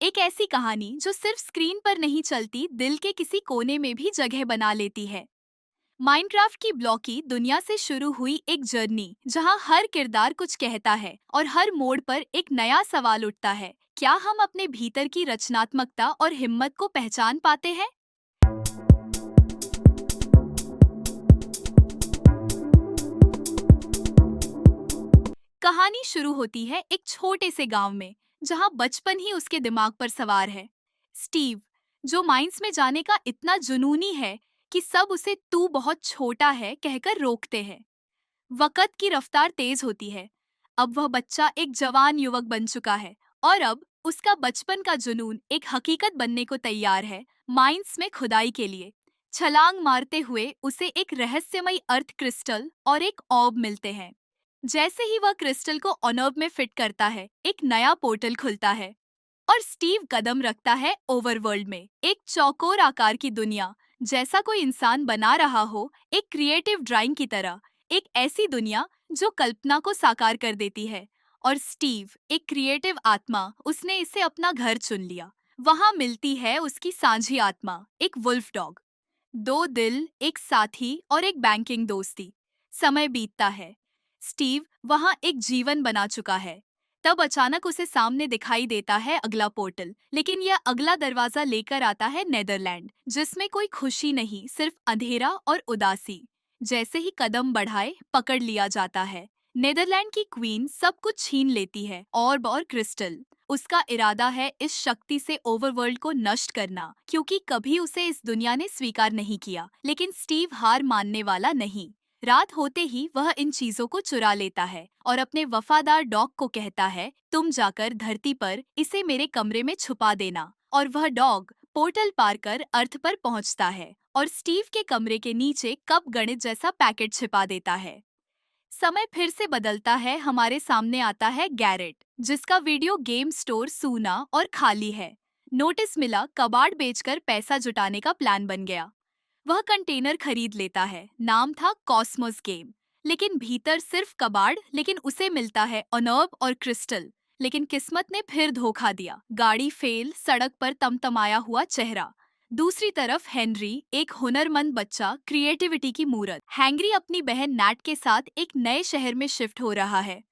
एक ऐसी कहानी जो सिर्फ स्क्रीन पर नहीं चलती, दिल के किसी कोने में भी जगह बना लेती है। माइनक्राफ्ट की ब्लॉकी दुनिया से शुरू हुई एक जर्नी जहां हर किरदार कुछ कहता है और हर मोड़ पर एक नया सवाल उठता है। क्या हम अपने भीतर की रचनात्मकता और हिम्मत को पहचान पाते हैं? कहानी शुरू होती है एक छोटे से गांव में, जहां बचपन ही उसके दिमाग पर सवार है। स्टीव, जो माइंस में जाने का इतना जुनूनी है कि सब उसे "तू बहुत छोटा है" कहकर रोकते हैं। वक़्त की रफ्तार तेज होती है। अब वह बच्चा एक जवान युवक बन चुका है और अब उसका बचपन का जुनून एक हकीकत बनने को तैयार है। माइंस में खुदाई के लिए छलांग मारते हुए उसे एक रहस्यमयी अर्थ क्रिस्टल और एक ऑर्ब मिलते हैं। जैसे ही वह क्रिस्टल को ऑनर्ब में फिट करता है, एक नया पोर्टल खुलता है और स्टीव कदम रखता है ओवरवर्ल्ड में, एक चौकोर आकार की दुनिया, जैसा कोई इंसान बना रहा हो, एक क्रिएटिव ड्राइंग की तरह। एक ऐसी दुनिया जो कल्पना को साकार कर देती है। और स्टीव, एक क्रिएटिव आत्मा, उसने इसे अपना घर चुन लिया। वहां मिलती है उसकी सांझी आत्मा, एक वुल्फ डॉग। दो दिल, एक साथी और एक बैंकिंग दोस्ती। समय बीतता है। स्टीव वहां एक जीवन बना चुका है। तब अचानक उसे सामने दिखाई देता है अगला पोर्टल, लेकिन यह अगला दरवाजा लेकर आता है नेदरलैंड, जिसमें कोई खुशी नहीं, सिर्फ अंधेरा और उदासी। जैसे ही कदम बढ़ाए, पकड़ लिया जाता है। नेदरलैंड की क्वीन सब कुछ छीन लेती है, ऑर्ब और क्रिस्टल। उसका इरादा है इस शक्ति से ओवरवर्ल्ड को नष्ट करना, क्योंकि कभी उसे इस दुनिया ने स्वीकार नहीं किया। लेकिन स्टीव हार मानने वाला नहीं। रात होते ही वह इन चीजों को चुरा लेता है और अपने वफादार डॉग को कहता है, तुम जाकर धरती पर इसे मेरे कमरे में छुपा देना। और वह डॉग पोर्टल पार कर अर्थ पर पहुंचता है और स्टीव के कमरे के नीचे कप गणित जैसा पैकेट छिपा देता है। समय फिर से बदलता है। हमारे सामने आता है गैरेट, जिसका वीडियो गेम स्टोर सूना और खाली है। नोटिस मिला, कबाड़ बेचकर पैसा जुटाने का प्लान बन गया। वह कंटेनर खरीद लेता है। नाम था कॉस्मोस गेम। लेकिन भीतर सिर्फ कबाड़। लेकिन उसे मिलता है अनर्ब और क्रिस्टल। लेकिन किस्मत ने फिर धोखा दिया। गाड़ी फेल, सड़क पर तमतमाया हुआ चेहरा। दूसरी तरफ हेनरी, एक हुनरमंद बच्चा, क्रिएटिविटी की मूरत। हैंगरी अपनी बहन नैट के साथ एक नए शहर में शिफ्ट हो रहा है।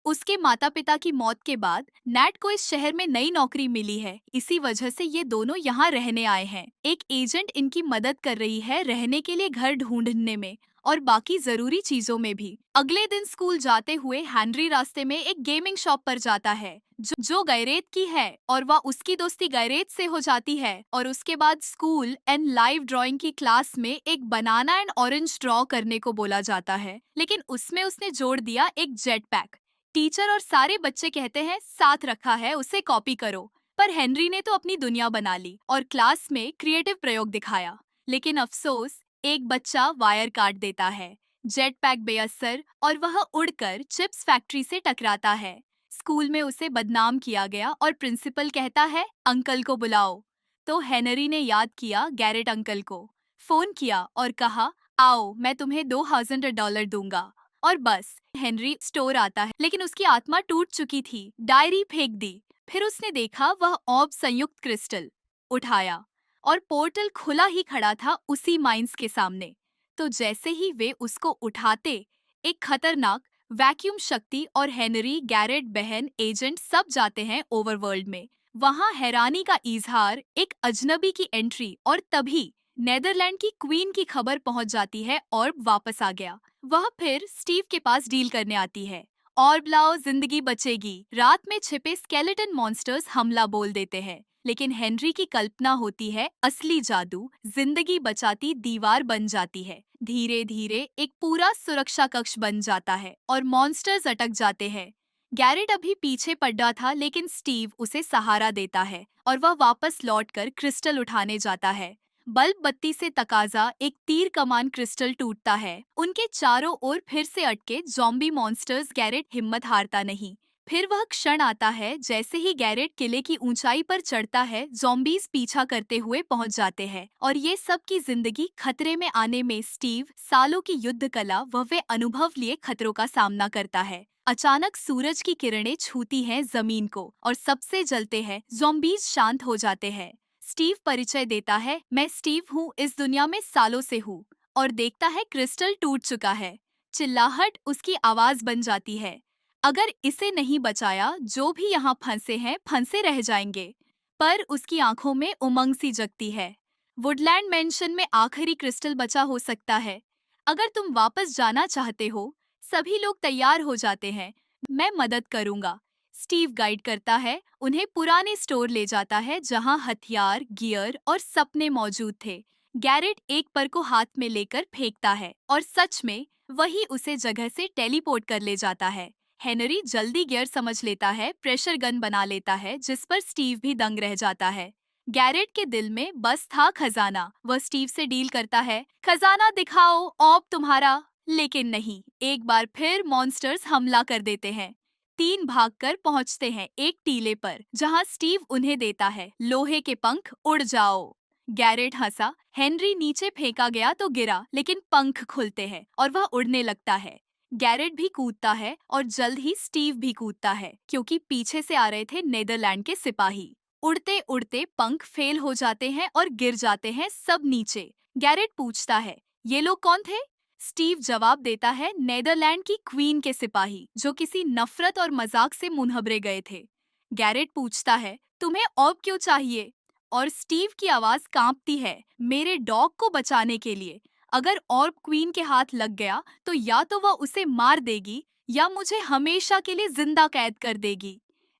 उसके माता पिता की मौत के बाद नैट को इस शहर में नई नौकरी मिली है। इसी वजह से ये दोनों यहाँ रहने आए हैं। एक एजेंट इनकी मदद कर रही है रहने के लिए घर ढूंढने में और बाकी जरूरी चीजों में भी। अगले दिन स्कूल जाते हुए हेनरी रास्ते में एक गेमिंग शॉप पर जाता है जो गैरेत की है, और वह उसकी दोस्ती गैरेत से हो जाती है। और उसके बाद स्कूल एंड लाइव ड्राइंग की क्लास में एक बनाना एंड ऑरेंज ड्रॉ करने को बोला जाता है, लेकिन उसमें उसने जोड़ दिया एक जेट पैक। टीचर और सारे बच्चे कहते हैं साथ रखा है, उसे कॉपी करो। पर हेनरी ने तो अपनी दुनिया बना ली और क्लास में क्रिएटिव प्रयोग दिखाया। लेकिन अफसोस, एक बच्चा वायर काट देता है। जेट पैक बेअसर और वह उड़कर चिप्स फैक्ट्री से टकराता है। स्कूल में उसे बदनाम किया गया और प्रिंसिपल कहता है अंकल को बुलाओ। तो हेनरी ने याद किया गैरेट अंकल को, फोन किया और कहा, आओ मैं तुम्हें $2000 दूंगा। और बस, हेनरी स्टोर आता है, लेकिन उसकी आत्मा टूट चुकी थी। डायरी फेंक दी। फिर उसने देखा वह ऑब संयुक्त क्रिस्टल उठाया और पोर्टल खुला ही खड़ा था उसी माइंस के सामने। तो जैसे ही वे उसको उठाते, एक खतरनाक वैक्यूम शक्ति और हेनरी, गैरेट, बहन, एजेंट सब जाते हैं ओवरवर्ल्ड में। वहां हैरानी का इजहार, एक अजनबी की एंट्री, और तभी नेदरलैंड की क्वीन की खबर पहुंच जाती है और वापस आ गया। वह फिर स्टीव के पास डील करने आती है। और लाओ, जिंदगी बचेगी। रात में छिपे स्केलेटन मॉन्स्टर्स हमला बोल देते हैं, लेकिन हेनरी की कल्पना होती है असली जादू जिंदगी बचाती दीवार बन जाती है। धीरे धीरे एक पूरा सुरक्षा कक्ष बन जाता है और मॉन्स्टर्स अटक जाते हैं। गैरेट अभी पीछे पड़ा था, लेकिन स्टीव उसे सहारा देता है और वह वापस लौटकर क्रिस्टल उठाने जाता है। बल्ब बत्ती से तकाजा, एक तीर कमान क्रिस्टल टूटता है। उनके चारों ओर फिर से अटके ज़ॉम्बी मॉन्स्टर्स। गैरेट हिम्मत हारता नहीं। फिर वह क्षण आता है जैसे ही गैरेट किले की ऊंचाई पर चढ़ता है, ज़ॉम्बीज पीछा करते हुए पहुंच जाते हैं और ये सब की जिंदगी खतरे में आने में स्टीव सालों की युद्ध कला व वे अनुभव लिए खतरों का सामना करता है। अचानक सूरज की किरणें छूती हैं जमीन को और सबसे जलते हैं। ज़ॉम्बीज शांत हो जाते हैं। स्टीव परिचय देता है, मैं स्टीव हूँ, इस दुनिया में सालों से हूँ। और देखता है क्रिस्टल टूट चुका है। चिल्लाहट उसकी आवाज बन जाती है। अगर इसे नहीं बचाया, जो भी यहाँ फंसे हैं फंसे रह जाएंगे। पर उसकी आंखों में उमंग सी जगती है। वुडलैंड मेंशन में आखिरी क्रिस्टल बचा हो सकता है। अगर तुम वापस जाना चाहते हो, सभी लोग तैयार हो जाते हैं। मैं मदद करूंगा। स्टीव गाइड करता है, उन्हें पुराने स्टोर ले जाता है जहां हथियार, गियर और सपने मौजूद थे। गैरेट एक पर को हाथ में लेकर फेंकता है और सच में वही उसे जगह से टेलीपोर्ट कर ले जाता है। हेनरी जल्दी गियर समझ लेता है, प्रेशर गन बना लेता है, जिस पर स्टीव भी दंग रह जाता है। गैरेट के दिल में बस था खजाना। वह स्टीव से डील करता है, खजाना दिखाओ ऑब तुम्हारा। लेकिन नहीं, एक बार फिर मॉन्स्टर्स हमला कर देते हैं। तीन भागकर पहुंचते हैं एक टीले पर, जहां स्टीव उन्हें देता है लोहे के पंख, उड़ जाओ। गैरेट हंसा। हेनरी नीचे फेंका गया तो गिरा, लेकिन पंख खुलते हैं और वह उड़ने लगता है। गैरेट भी कूदता है और जल्द ही स्टीव भी कूदता है, क्योंकि पीछे से आ रहे थे नेदरलैंड के सिपाही। उड़ते उड़ते पंख फेल हो जाते हैं और गिर जाते हैं सब नीचे। गैरेट पूछता है, ये लोग कौन थे? स्टीव जवाब देता है, नेदरलैंड की क्वीन के सिपाही, जो किसी नफरत और मजाक से मुनहबरे गए थे। गैरेट पूछता है, तुम्हें ऑब क्यों चाहिए? और स्टीव की आवाज कांपती है, मेरे डॉग को बचाने के लिए। अगर ऑर्ब क्वीन के हाथ लग गया तो या तो वह उसे मार देगी या मुझे हमेशा के लिए जिंदा कैद कर देगी।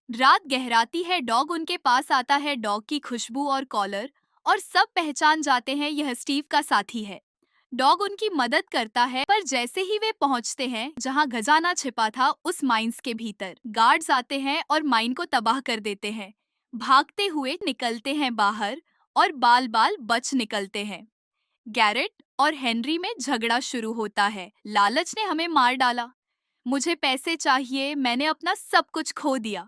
रात गहराती है, डॉग उनके पास आता है, डॉग की खुशबू और कॉलर, और सब पहचान जाते हैं यह स्टीव का साथी है। डॉग उनकी मदद करता है, पर जैसे ही वे पहुंचते हैं जहां खजाना छिपा था उस माइंस के भीतर, गार्ड्स आते हैं और माइन को तबाह कर देते हैं। भागते हुए निकलते हैं बाहर और बाल बाल बच निकलते हैं। गैरेट और हेनरी में झगड़ा शुरू होता है, लालच ने हमें मार डाला। मुझे पैसे चाहिए, मैंने अपना सब कुछ खो दिया।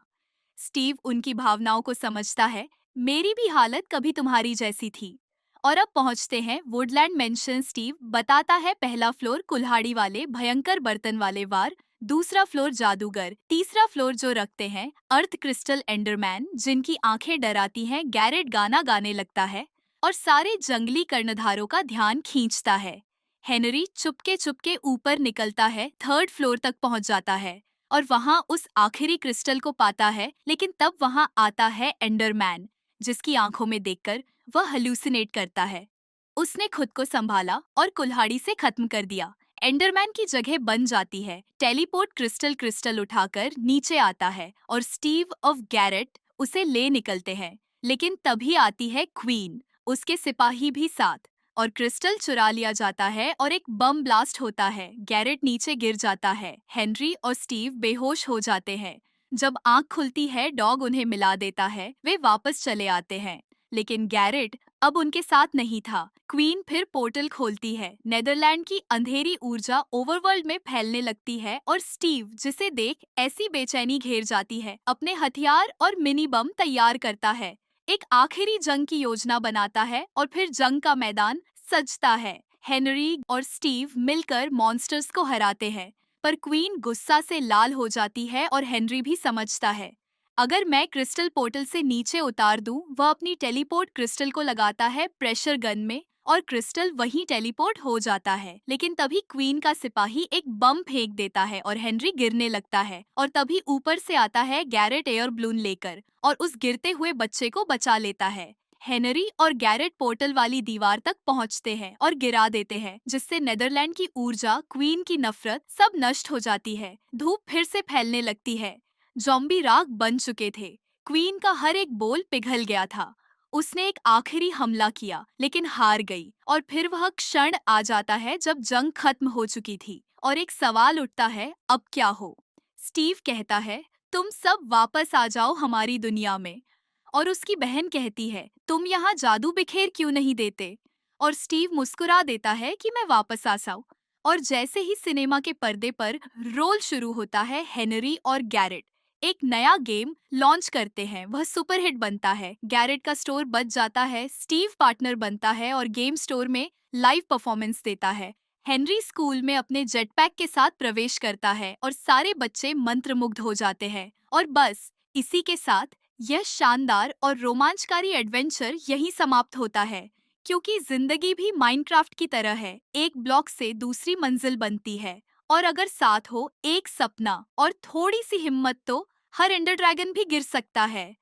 स्टीव उनकी भावनाओं को समझता है, मेरी भी हालत कभी तुम्हारी जैसी थी। और अब पहुंचते हैं वुडलैंड मेंशन। स्टीव बताता है, पहला फ्लोर कुल्हाड़ी वाले भयंकर बर्तन वाले वार, दूसरा फ्लोर जादूगर, तीसरा फ्लोर जो रखते हैं अर्थ क्रिस्टल एंडरमैन, जिनकी आंखें डराती हैं। गैरेट गाना गाने लगता है और सारे जंगली कर्णधारों का ध्यान खींचता है। हेनरी चुपके चुपके ऊपर निकलता है, थर्ड फ्लोर तक पहुंच जाता है और वहां उस आखिरी क्रिस्टल को पाता है। लेकिन तब वहां आता है एंडरमैन, जिसकी आंखों में देखकर वह हल्यूसिनेट करता है। उसने खुद को संभाला और कुल्हाड़ी से खत्म कर दिया। एंडरमैन की जगह बन जाती है। टेलीपोर्ट क्रिस्टल क्रिस्टल उठाकर नीचे आता है और स्टीव और गैरेट उसे ले निकलते हैं। लेकिन तभी आती है क्वीन, उसके सिपाही भी साथ, और क्रिस्टल चुरा लिया जाता है और एक बम ब्लास्ट होता है। गैरेट नीचे गिर जाता है। हेनरी और स्टीव बेहोश हो जाते हैं। जब आंख खुलती है, डॉग उन्हें मिला देता है। वे वापस चले आते हैं, लेकिन गैरेट अब उनके साथ नहीं था। क्वीन फिर पोर्टल खोलती है। नेदरलैंड की अंधेरी ऊर्जा ओवरवर्ल्ड में फैलने लगती है और स्टीव, जिसे देख ऐसी बेचैनी घेर जाती है, अपने हथियार और मिनी बम तैयार करता है। एक आखिरी जंग की योजना बनाता है और फिर जंग का मैदान सजता है। हेनरी और स्टीव मिलकर मॉन्स्टर्स को हराते हैं, पर क्वीन गुस्सा से लाल हो जाती है और हेनरी भी समझता है, अगर मैं क्रिस्टल पोर्टल से नीचे उतार दूं, वह अपनी टेलीपोर्ट क्रिस्टल को लगाता है प्रेशर गन में और क्रिस्टल वहीं टेलीपोर्ट हो जाता है। लेकिन तभी क्वीन का सिपाही एक बम फेंक देता है और हेनरी गिरने लगता है, और तभी ऊपर से आता है गैरेट एयर बलून लेकर और उस गिरते हुए बच्चे को बचा लेता है। हेनरी और गैरेट पोर्टल वाली दीवार तक पहुंचते हैं और गिरा देते हैं, जिससे नेदरलैंड की ऊर्जा, क्वीन की नफरत सब नष्ट हो जाती है। धूप फिर से फैलने लगती है। जॉम्बी राख बन चुके थे। क्वीन का हर एक बोल पिघल गया था। उसने एक आखिरी हमला किया, लेकिन हार गई। और फिर वह क्षण आ जाता है जब जंग खत्म हो चुकी थी और एक सवाल उठता है, अब क्या हो? स्टीव कहता है, तुम सब वापस आ जाओ हमारी दुनिया में। और उसकी बहन कहती है, तुम यहाँ जादू बिखेर क्यों नहीं देते? और स्टीव मुस्कुरा देता है कि मैं वापस आ जाऊं। और जैसे ही सिनेमा के पर्दे पर रोल शुरू होता है, हेनरी और गैरेट एक नया गेम लॉन्च करते हैं। वह सुपरहिट बनता है। गैरेट का स्टोर बच जाता है, स्टीव पार्टनर बनता है और गेम स्टोर में लाइव परफॉर्मेंस देता है। हेनरी स्कूल में अपने जेटपैक के साथ प्रवेश करता है और सारे बच्चे मंत्रमुग्ध हो जाते हैं। और बस इसी के साथ यह शानदार और रोमांचकारी एडवेंचर यहीं समाप्त होता है, क्योंकि जिंदगी भी माइनक्राफ्ट की तरह है, एक ब्लॉक से दूसरी मंजिल बनती है। और अगर साथ हो एक सपना और थोड़ी सी हिम्मत तो हर एंडर ड्रैगन भी गिर सकता है।